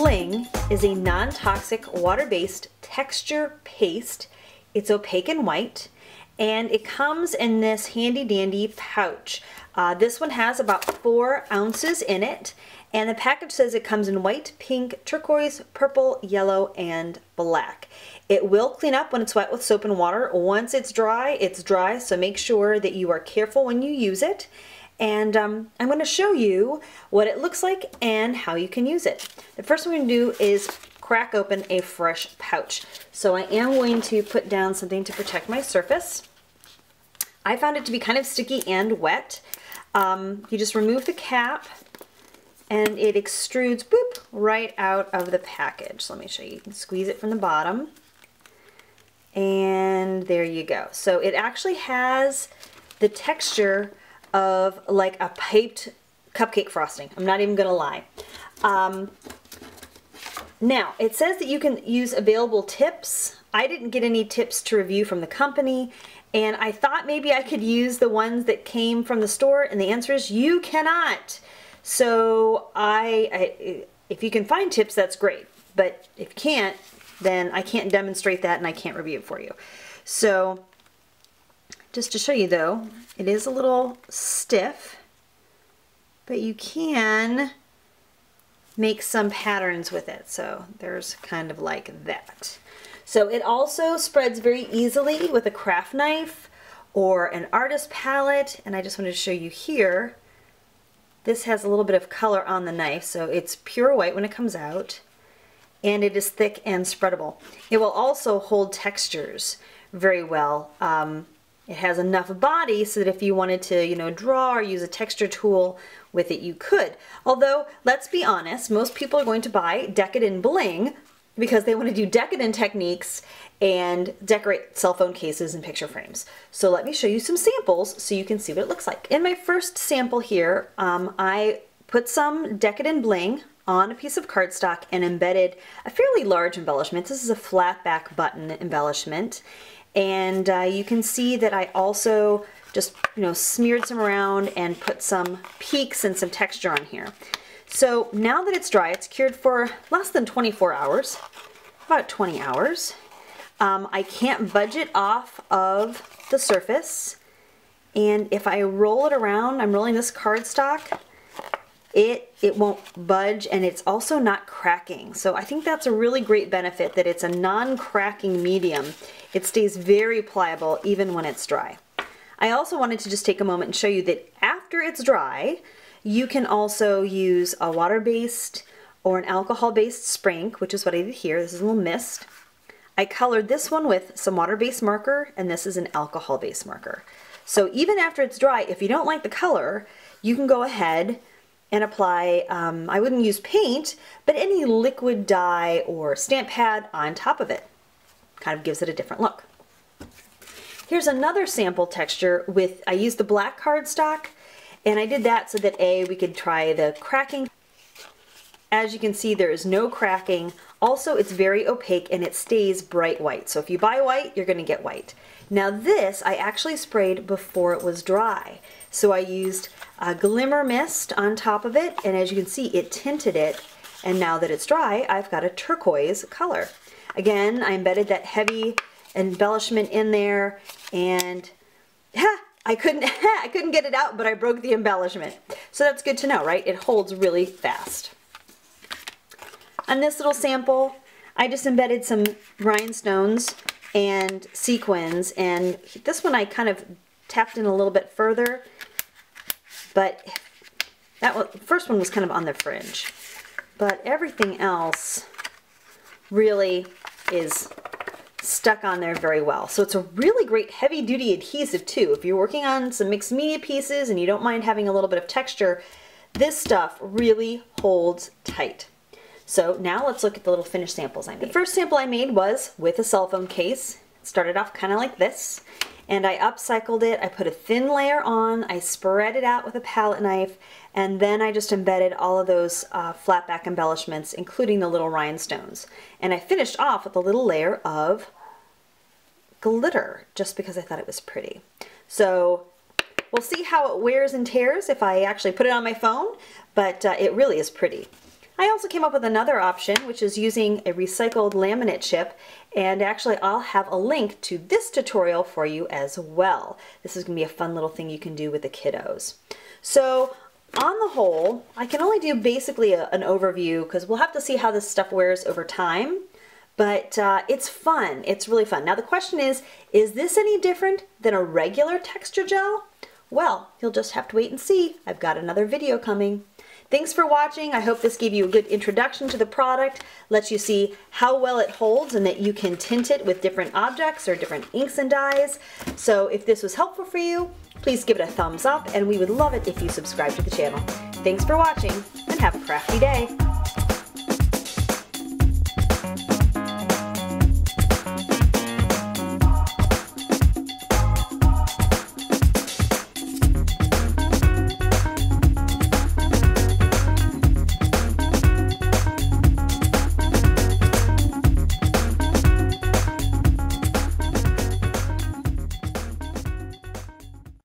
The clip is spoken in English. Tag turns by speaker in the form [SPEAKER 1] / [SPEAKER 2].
[SPEAKER 1] Bling is a non-toxic water-based texture paste. It's opaque and white, and it comes in this handy dandy pouch. This one has about 4 ounces in it, and the package says it comes in white, pink, turquoise, purple, yellow, and black. It will clean up when it's wet with soap and water. Once it's dry, so make sure that you are careful when you use it. And I'm going to show you what it looks like and how you can use it. The first thing we're going to do is crack open a fresh pouch. So I am going to put down something to protect my surface. I found it to be kind of sticky and wet. You just remove the cap and it extrudes, boop, right out of the package. So let me show you. You can squeeze it from the bottom. And there you go. So it actually has the texture of like a piped cupcake frosting. I'm not even gonna lie. Now, it says that you can use available tips. I didn't get any tips to review from the company, and I thought maybe I could use the ones that came from the store, and the answer is you cannot. So if you can find tips, that's great. But if you can't, then I can't demonstrate that and I can't review it for you. So just to show you though, it is a little stiff, but you can make some patterns with it. So there's kind of like that. So it also spreads very easily with a craft knife or an artist palette. And I just wanted to show you here, this has a little bit of color on the knife. So it's pure white when it comes out, and it is thick and spreadable. It will also hold textures very well. It has enough body so that if you wanted to, you know, draw or use a texture tool with it, you could. Although, let's be honest, most people are going to buy DecoDen Bling because they want to do decadent techniques and decorate cell phone cases and picture frames. So let me show you some samples so you can see what it looks like. In my first sample here, I put some DecoDen Bling on a piece of cardstock and embedded a fairly large embellishment. This is a flat back button embellishment. And you can see that I also just, you know, smeared some around and put some peaks and some texture on here. So now that it's dry, it's cured for less than 24 hours, about 20 hours. I can't budge it off of the surface. And if I roll it around, I'm rolling this cardstock, it won't budge, and it's also not cracking. So I think that's a really great benefit, that it's a non-cracking medium. It stays very pliable even when it's dry. I also wanted to just take a moment and show you that after it's dry, you can also use a water-based or an alcohol-based spray ink, which is what I did here. This is a little mist. I colored this one with some water-based marker, and this is an alcohol-based marker. So even after it's dry, if you don't like the color, you can go ahead and apply, I wouldn't use paint, but any liquid dye or stamp pad on top of it. Kind of gives it a different look. Here's another sample texture with, I used the black cardstock, and I did that so that we could try the cracking. As you can see, there is no cracking. Also, it's very opaque and it stays bright white. So if you buy white, you're gonna get white. Now this, I actually sprayed before it was dry. So I used a glimmer mist on top of it, and as you can see, it tinted it, and now that it's dry, I've got a turquoise color. Again, I embedded that heavy embellishment in there, and I couldn't get it out, but I broke the embellishment. So that's good to know, right? It holds really fast. On this little sample, I just embedded some rhinestones and sequins, and this one I kind of tapped in a little bit further, but the first one was kind of on the fringe. But everything else really is stuck on there very well. So it's a really great heavy-duty adhesive too. If you're working on some mixed media pieces and you don't mind having a little bit of texture, this stuff really holds tight. So now let's look at the little finished samples I made. The first sample I made was with a cell phone case. It started off kind of like this, and I upcycled it. I put a thin layer on, I spread it out with a palette knife, and then I just embedded all of those flat back embellishments, including the little rhinestones. And I finished off with a little layer of glitter, just because I thought it was pretty. So we'll see how it wears and tears if I actually put it on my phone, but it really is pretty. I also came up with another option, which is using a recycled laminate chip, and actually I'll have a link to this tutorial for you as well. This is going to be a fun little thing you can do with the kiddos. So on the whole, I can only do basically an overview because we'll have to see how this stuff wears over time, but it's fun. It's really fun. Now the question is this any different than a regular texture gel? Well, you'll just have to wait and see. I've got another video coming. Thanks for watching. I hope this gave you a good introduction to the product, lets you see how well it holds and that you can tint it with different objects or different inks and dyes. So if this was helpful for you, please give it a thumbs up, and we would love it if you subscribe to the channel. Thanks for watching, and have a crafty day.